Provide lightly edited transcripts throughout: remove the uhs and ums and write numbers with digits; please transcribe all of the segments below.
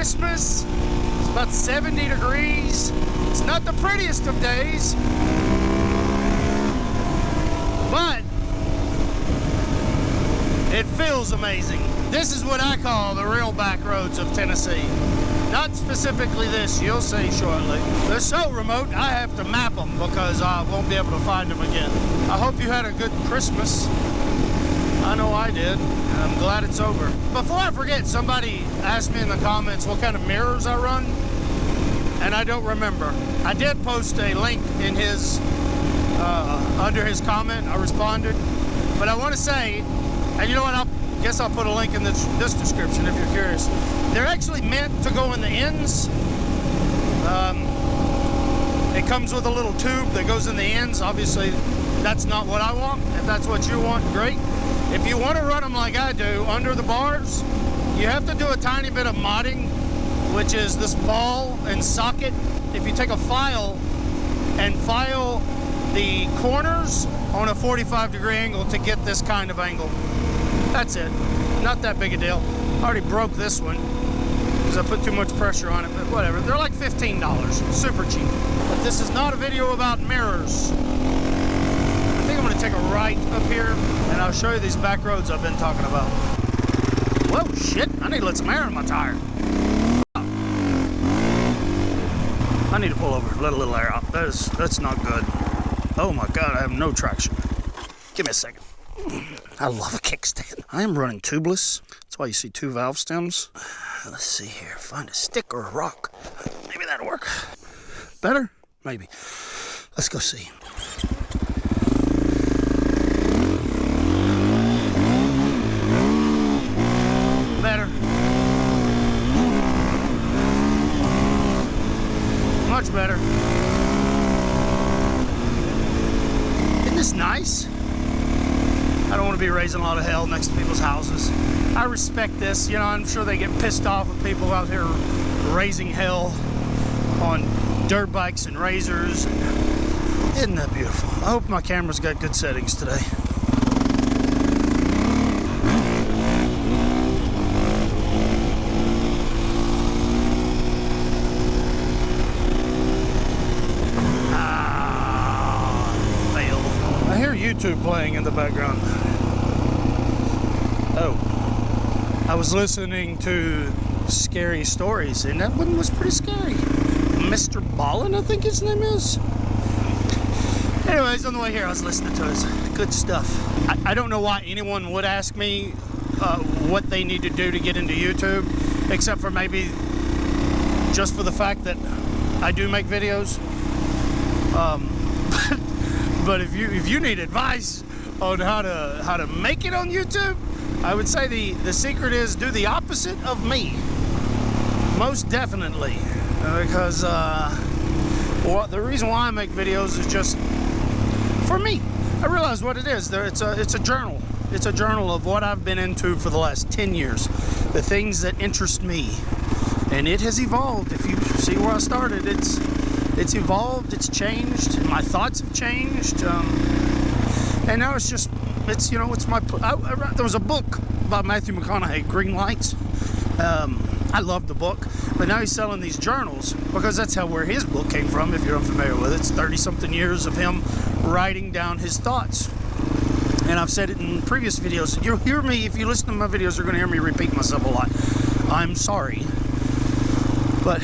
Christmas. It's about 70 degrees. It's not the prettiest of days, but it feels amazing. This is what I call the real back roads of Tennessee. Not specifically this, you'll see shortly. They're so remote, I have to map them because I won't be able to find them again. I hope you had a good Christmas. I know I did. I'm glad it's over. Before I forget, somebody asked me in the comments what kind of mirrors I run, and I don't remember. I did post a link in his, under his comment. I responded. But I want to say, and you know what, I guess I'll put a link in this description if you're curious. They're actually meant to go in the ends. It comes with a little tube that goes in the ends. Obviously, that's not what I want. If that's what you want, great. If you want to run them like I do, under the bars, you have to do a tiny bit of modding, which is this ball and socket. If you take a file and file the corners on a 45-degree angle to get this kind of angle. That's it. Not that big a deal. I already broke this one because I put too much pressure on it, but whatever. They're like $15. Super cheap. But this is not a video about mirrors. I think I'm going to take a right up here, and I'll show you these back roads I've been talking about. Whoa, shit. I need to let some air in my tire. I need to pull over, let a little air out. That's not good. Oh my God, I have no traction. Give me a second. I love a kickstand. I am running tubeless. That's why you see 2 valve stems. Let's see here. Find a stick or a rock. Maybe that'll work. Better? Maybe. Let's go see. Better. Much better. Isn't this nice? I don't want to be raising a lot of hell next to people's houses. I respect this. You know, I'm sure they get pissed off with people out here raising hell on dirt bikes and razors. Isn't that beautiful? I hope my camera's got good settings today. YouTube playing in the background. Oh, I was listening to Scary Stories, and that one was pretty scary. Mr. Ballin, I think his name is. Anyways, on the way here, I was listening to his good stuff. I don't know why anyone would ask me what they need to do to get into YouTube, except for maybe just for the fact that I do make videos. But if you need advice on how to make it on YouTube, I would say the secret is do the opposite of me. Most definitely, because the reason why I make videos is just for me. I realize what it is. It's a journal. It's a journal of what I've been into for the last 10 years, the things that interest me, and it has evolved. If you see where I started, it's evolved, it's changed, my thoughts have changed, and now it's my, there was a book by Matthew McConaughey, Green Lights. I loved the book, but now he's selling these journals because that's where his book came from, if you're unfamiliar with it. It's 30-something years of him writing down his thoughts. And I've said it in previous videos. You'll hear me, if you listen to my videos, you're going to hear me repeat myself a lot. I'm sorry. But,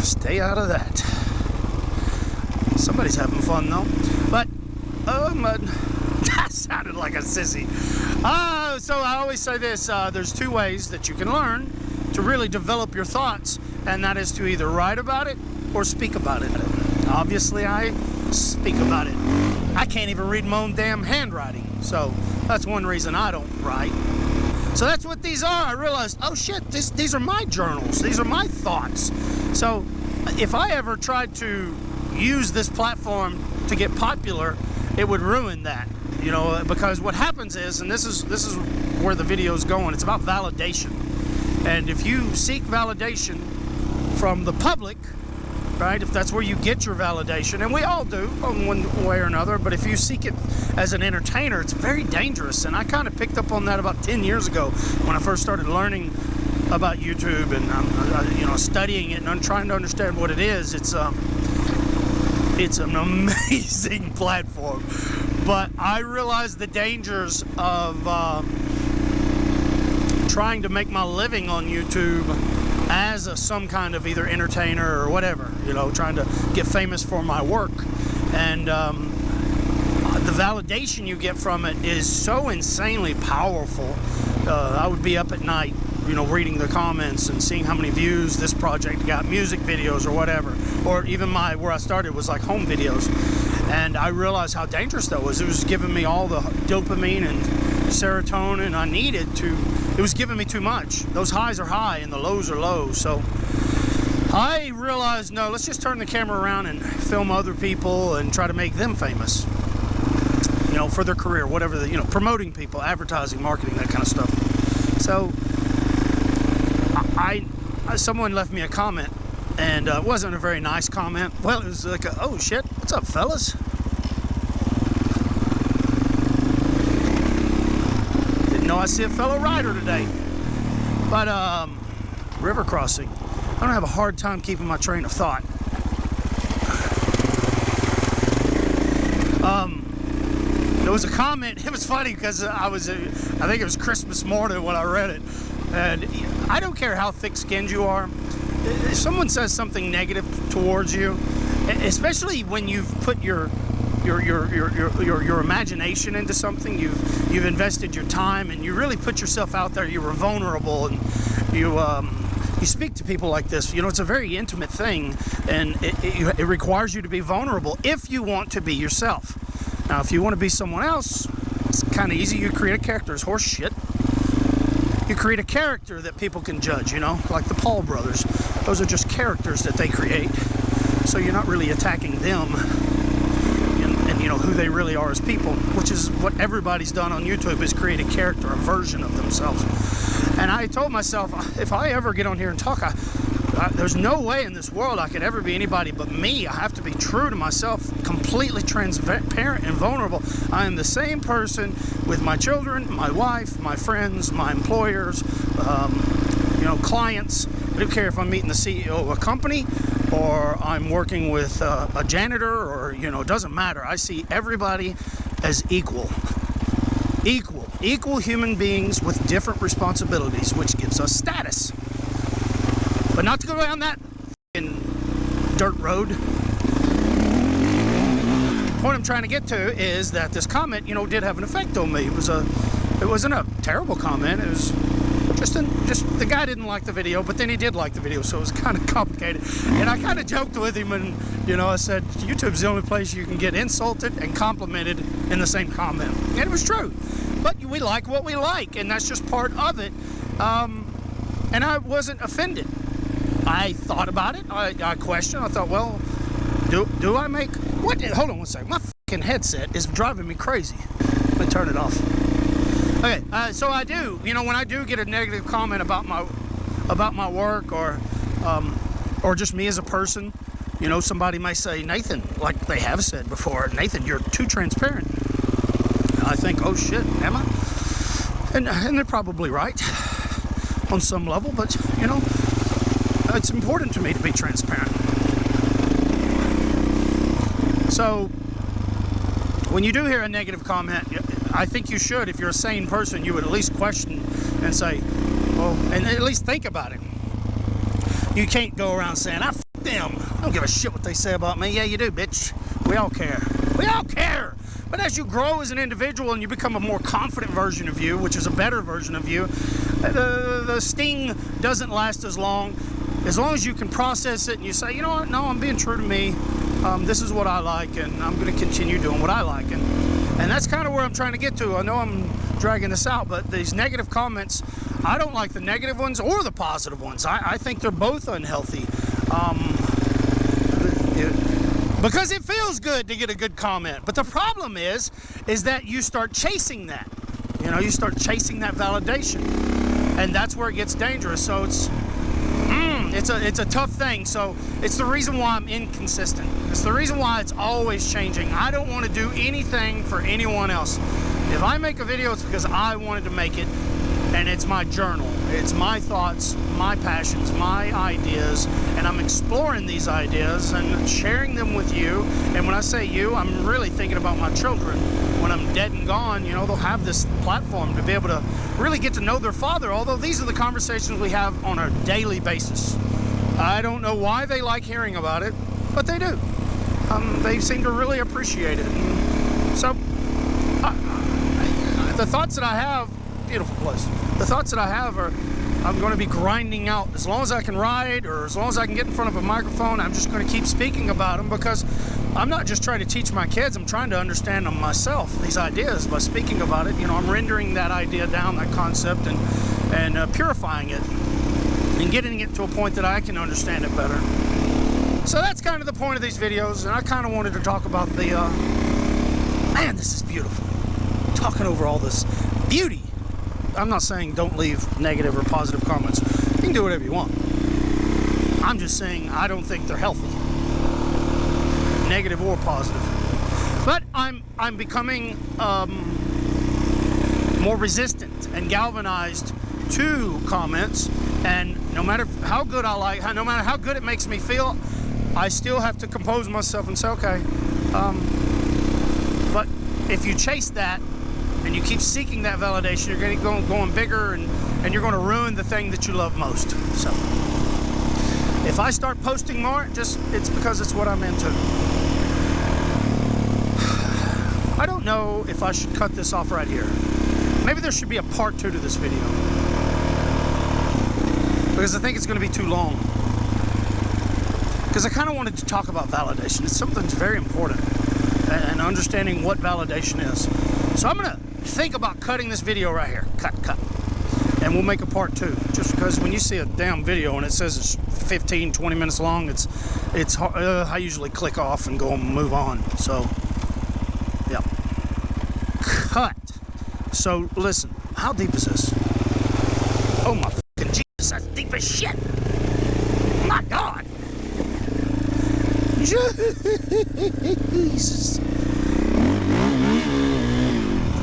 stay out of that. Somebody's having fun though. But, that sounded like a sissy. So I always say this, there's 2 ways that you can learn to really develop your thoughts, and that is to either write about it or speak about it. Obviously, I speak about it. I can't even read my own damn handwriting, so that's one reason I don't write. So that's what these are. I realized, oh shit, these are my journals. These are my thoughts. So if I ever tried to use this platform to get popular, it would ruin that, you know, because what happens is, and this is where the video is going, it's about validation. And if you seek validation from the public, right, if that's where you get your validation, and we all do in one way or another, but if you seek it as an entertainer, it's very dangerous. And I kind of picked up on that about 10 years ago when I first started learning about YouTube, and I'm you know, studying it, and I'm trying to understand what it is. It's an amazing platform, but I realize the dangers of trying to make my living on YouTube as some kind of either entertainer or whatever, you know, trying to get famous for my work. And the validation you get from it is so insanely powerful. I would be up at night, you know, reading the comments and seeing how many views this project got, music videos or whatever, or even where I started was like home videos. And I realized how dangerous that was. It was giving me all the dopamine and serotonin I needed to. It was giving me too much. Those highs are high and the lows are low. So I realized, no, let's just turn the camera around and film other people and try to make them famous, you know, for their career, whatever, you know, promoting people, advertising, marketing, that kind of stuff. So someone left me a comment, and it wasn't a very nice comment. Well, it was like, oh shit, what's up, fellas? Didn't know I see a fellow rider today. But river crossing. I don't have a hard time keeping my train of thought. There was a comment. It was funny because I think it was Christmas morning when I read it, and I don't care how thick-skinned you are. If someone says something negative towards you, especially when you've put your imagination into something, you've invested your time, and you really put yourself out there. You were vulnerable, and you speak to people like this. You know, it's a very intimate thing, and it requires you to be vulnerable if you want to be yourself. Now, if you want to be someone else, it's kind of easy. You create a character. It's horse shit. You create a character that people can judge, you know, like the Paul brothers. Those are just characters that they create. So you're not really attacking them and you know, who they really are as people, which is what everybody's done on YouTube, is create a character, a version of themselves. And I told myself, if I ever get on here and talk, there's no way in this world I could ever be anybody but me. I have to be true to myself, completely transparent and vulnerable. I am the same person with my children, my wife, my friends, my employers, you know, clients. I don't care if I'm meeting the CEO of a company or I'm working with a janitor, or, you know, it doesn't matter. I see everybody as equal human beings with different responsibilities, which gives us status. But not to go down that dirt road. The point I'm trying to get to is that this comment, you know, did have an effect on me. It wasn't a terrible comment. It was just the guy didn't like the video, but then he did like the video, so it was kind of complicated. And I kind of joked with him, and, you know, I said, YouTube's the only place you can get insulted and complimented in the same comment. And it was true. But we like what we like, and that's just part of it. And I wasn't offended. I thought about it. I questioned. I thought, well, do I make what? Hold on one second. My fucking headset is driving me crazy. Let me turn it off. Okay, so I do. You know, when I do get a negative comment about my work, or just me as a person, you know, somebody might say, Nathan, like they have said before, Nathan, you're too transparent. And I think, oh shit, am I? And they're probably right on some level, but you know, it's important to me to be transparent. So when you do hear a negative comment, I think you should, if you're a sane person, you would at least question and say, well, and at least think about it. You can't go around saying, I f*** them. I don't give a shit what they say about me. Yeah, you do, bitch. We all care. We all care. But as you grow as an individual and you become a more confident version of you, which is a better version of you, the sting doesn't last as long. As long as you can process it and you say, you know what, no, I'm being true to me. This is what I like, and I'm going to continue doing what I like. And that's kind of where I'm trying to get to. I know I'm dragging this out, but these negative comments, I don't like the negative ones or the positive ones. I think they're both unhealthy. Because it feels good to get a good comment. But the problem is that you start chasing that. You know, you start chasing that validation. And that's where it gets dangerous. So it's a tough thing. So it's the reason why I'm inconsistent. It's the reason why it's always changing. I don't want to do anything for anyone else. If I make a video, it's because I wanted to make it. and it's my journal. It's my thoughts, my passions, my ideas, and I'm exploring these ideas and sharing them with you. And when I say you, I'm really thinking about my children. When I'm dead and gone, you know, they'll have this platform to be able to really get to know their father, although these are the conversations we have on a daily basis. I don't know why they like hearing about it, but they do. They seem to really appreciate it. So, the thoughts that I have, beautiful place. The thoughts that I have are, I'm going to be grinding out as long as I can ride, or as long as I can get in front of a microphone. I'm just going to keep speaking about them, because I'm not just trying to teach my kids, I'm trying to understand them myself, these ideas, by speaking about it. You know, I'm rendering that idea down, that concept, and purifying it, and getting it to a point that I can understand it better. So that's kind of the point of these videos, and I kind of wanted to talk about the, man, this is beautiful. Talking over all this beauty. I'm not saying don't leave negative or positive comments. You can do whatever you want. I'm just saying I don't think they're healthy, negative or positive. But I'm becoming more resistant and galvanized to comments, and no matter how good I like, no matter how good it makes me feel, I still have to compose myself and say, okay. But if you chase that and you keep seeking that validation, you're going to go going bigger, and you're going to ruin the thing that you love most. So if I start posting more, it's because it's what I'm into. I don't know if I should cut this off right here. Maybe there should be a part 2 to this video, because I think it's going to be too long. Because I kind of wanted to talk about validation. It's something that's very important, and understanding what validation is. So I'm going to think about cutting this video right here. Cut. And we'll make a part 2. Just because when you see a damn video and it says it's 15, 20 minutes long, it's hard. I usually click off and go and move on. So, yeah. Cut. So, listen. How deep is this? Oh my fucking Jesus, that's deep as shit. My God. Jesus.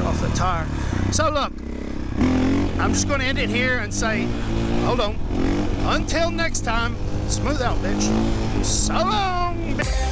Off the tire. So look, I'm just going to end it here and say, hold on. Until next time, smooth out, bitch. So long, bitch.